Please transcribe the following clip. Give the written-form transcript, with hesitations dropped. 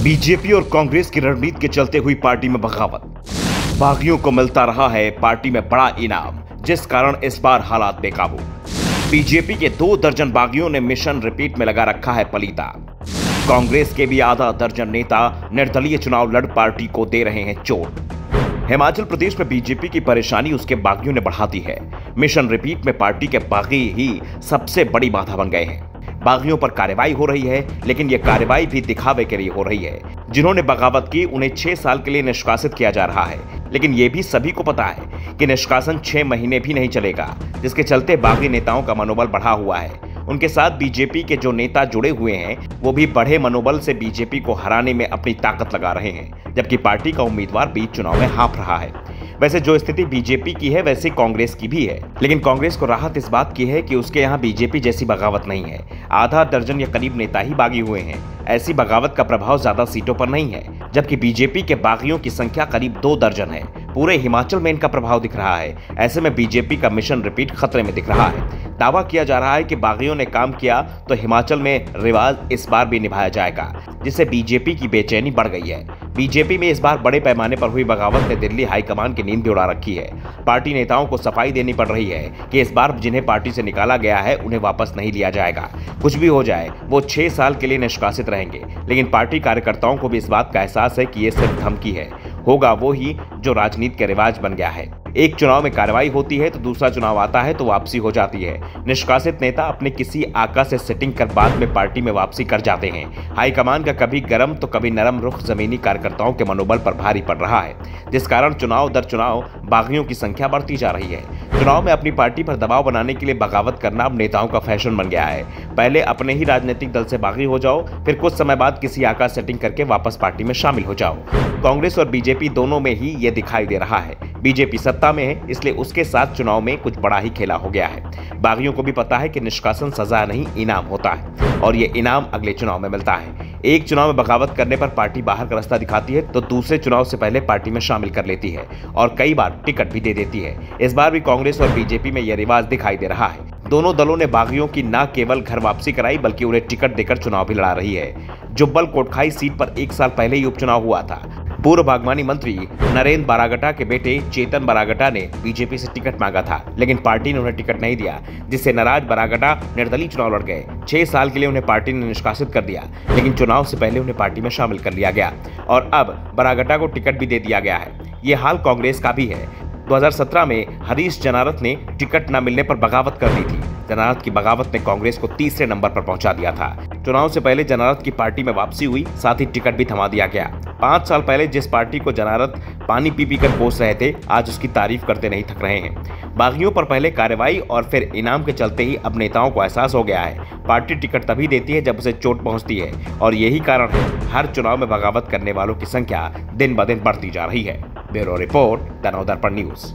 BJP और कांग्रेस की रणनीति के चलते हुई पार्टी में बगावत। बागियों को मिलता रहा है पार्टी में बड़ा इनाम, जिस कारण इस बार हालात बेकाबू। बीजेपी के 2 दर्जन बागियों ने मिशन रिपीट में लगा रखा है पलीता। कांग्रेस के भी आधा दर्जन नेता निर्दलीय चुनाव लड़ पार्टी को दे रहे हैं चोट। हिमाचल प्रदेश में बीजेपी की परेशानी उसके बागियों ने बढ़ा दी है। मिशन रिपीट में पार्टी के बागी ही सबसे बड़ी बाधा बन गए हैं। बागियों पर कार्रवाई हो रही है, लेकिन यह कार्रवाई भी दिखावे के लिए हो रही है। जिन्होंने बगावत की उन्हें 6 साल के लिए निष्कासित किया जा रहा है, लेकिन यह भी सभी को पता है कि निष्कासन 6 महीने भी नहीं चलेगा, जिसके चलते बागी नेताओं का मनोबल बढ़ा हुआ है। उनके साथ बीजेपी के जो नेता जुड़े हुए हैं, वो भी बढ़े मनोबल से बीजेपी को हराने में अपनी ताकत लगा रहे हैं, जबकि पार्टी का उम्मीदवार बीच चुनाव में हाँफ रहा है। वैसे जो स्थिति बीजेपी की है, वैसे कांग्रेस की भी है, लेकिन कांग्रेस को राहत इस बात की है कि उसके यहाँ बीजेपी जैसी बगावत नहीं है। आधा दर्जन या करीब नेता ही बागी हुए हैं। ऐसी बगावत का प्रभाव ज्यादा सीटों पर नहीं है, जबकि बीजेपी के बागियों की संख्या करीब 2 दर्जन है। पूरे हिमाचल में इनका प्रभाव दिख रहा है। ऐसे में बीजेपी का मिशन रिपीट खतरे में दिख रहा है। दावा किया जा रहा है कि बागियों ने काम किया तो हिमाचल में रिवाज इस बार भी निभाया जाएगा, जिससे बीजेपी की बेचैनी बढ़ गई है। बीजेपी में इस बार बड़े पैमाने पर हुई बगावत ने दिल्ली हाईकमान की नींद भी उड़ा रखी है। पार्टी नेताओं को सफाई देनी पड़ रही है कि इस बार जिन्हें पार्टी से निकाला गया है उन्हें वापस नहीं लिया जाएगा। कुछ भी हो जाए, वो 6 साल के लिए निष्कासित रहेंगे। लेकिन पार्टी कार्यकर्ताओं को भी इस बात का एहसास है कि ये सिर्फ धमकी है। होगा वो ही जो राजनीति का रिवाज बन गया है। एक चुनाव में कार्रवाई होती है तो दूसरा चुनाव आता है तो वापसी हो जाती है। निष्कासित नेता अपने किसी आका से सेटिंग कर बाद में पार्टी में वापसी कर जाते हैं। हाईकमान का कभी गर्म तो कभी नरम रुख जमीनी कार्यकर्ताओं के मनोबल पर भारी पड़ रहा है, जिस कारण चुनाव दर चुनाव बागियों की संख्या बढ़ती जा रही है। चुनाव में अपनी पार्टी पर दबाव बनाने के लिए बगावत करना अब नेताओं का फैशन बन गया है। पहले अपने ही राजनीतिक दल से बागी हो जाओ, फिर कुछ समय बाद किसी आका सेटिंग करके वापस पार्टी में शामिल हो जाओ। कांग्रेस और बीजेपी दोनों में ही ये दिखाई दे रहा है। बीजेपी सत्ता में है, इसलिए उसके साथ चुनाव में कुछ बड़ा ही खेला हो गया है। बागियों को भी पता है कि निष्कासन सजा नहीं इनाम होता है, और ये इनाम अगले चुनाव में मिलता है। एक चुनाव में बगावत करने पर पार्टी बाहर का रास्ता दिखाती है तो दूसरे चुनाव से पहले पार्टी में शामिल कर लेती है, और कई बार टिकट भी दे देती है। इस बार भी कांग्रेस और बीजेपी में यह रिवाज दिखाई दे रहा है। दोनों दलों ने बागियों की न केवल घर वापसी कराई, बल्कि उन्हें टिकट देकर चुनाव भी लड़ा रही है। जुब्बल कोटखाई सीट पर 1 साल पहले ही उपचुनाव हुआ था। पूर्व बागवानी मंत्री नरेंद्र बरागटा के बेटे चेतन बरागटा ने बीजेपी से टिकट मांगा था, लेकिन पार्टी ने उन्हें टिकट नहीं दिया, जिससे नाराज बरागटा निर्दलीय चुनाव लड़ गए। 6 साल के लिए उन्हें पार्टी ने निष्कासित कर दिया, लेकिन चुनाव से पहले उन्हें पार्टी में शामिल कर लिया गया, और अब बरागटा को टिकट भी दे दिया गया है। ये हाल कांग्रेस का भी है। 2017 में हरीश जनारथ ने टिकट न मिलने पर बगावत कर दी थी। जनारथ की बगावत ने कांग्रेस को तीसरे नंबर पर पहुंचा दिया था। चुनाव से पहले जनारथ की पार्टी में वापसी हुई, साथ ही टिकट भी थमा दिया गया। 5 साल पहले जिस पार्टी को जनारथ पानी पी पी कर कोस रहे थे, आज उसकी तारीफ करते नहीं थक रहे हैं। बागियों पर पहले कार्रवाई और फिर इनाम के चलते ही अब नेताओं को एहसास हो गया है, पार्टी टिकट तभी देती है जब उसे चोट पहुंचती है, और यही कारण है हर चुनाव में बगावत करने वालों की संख्या दिन ब दिन बढ़ती जा रही है। Bureau report, the Navdarpan news.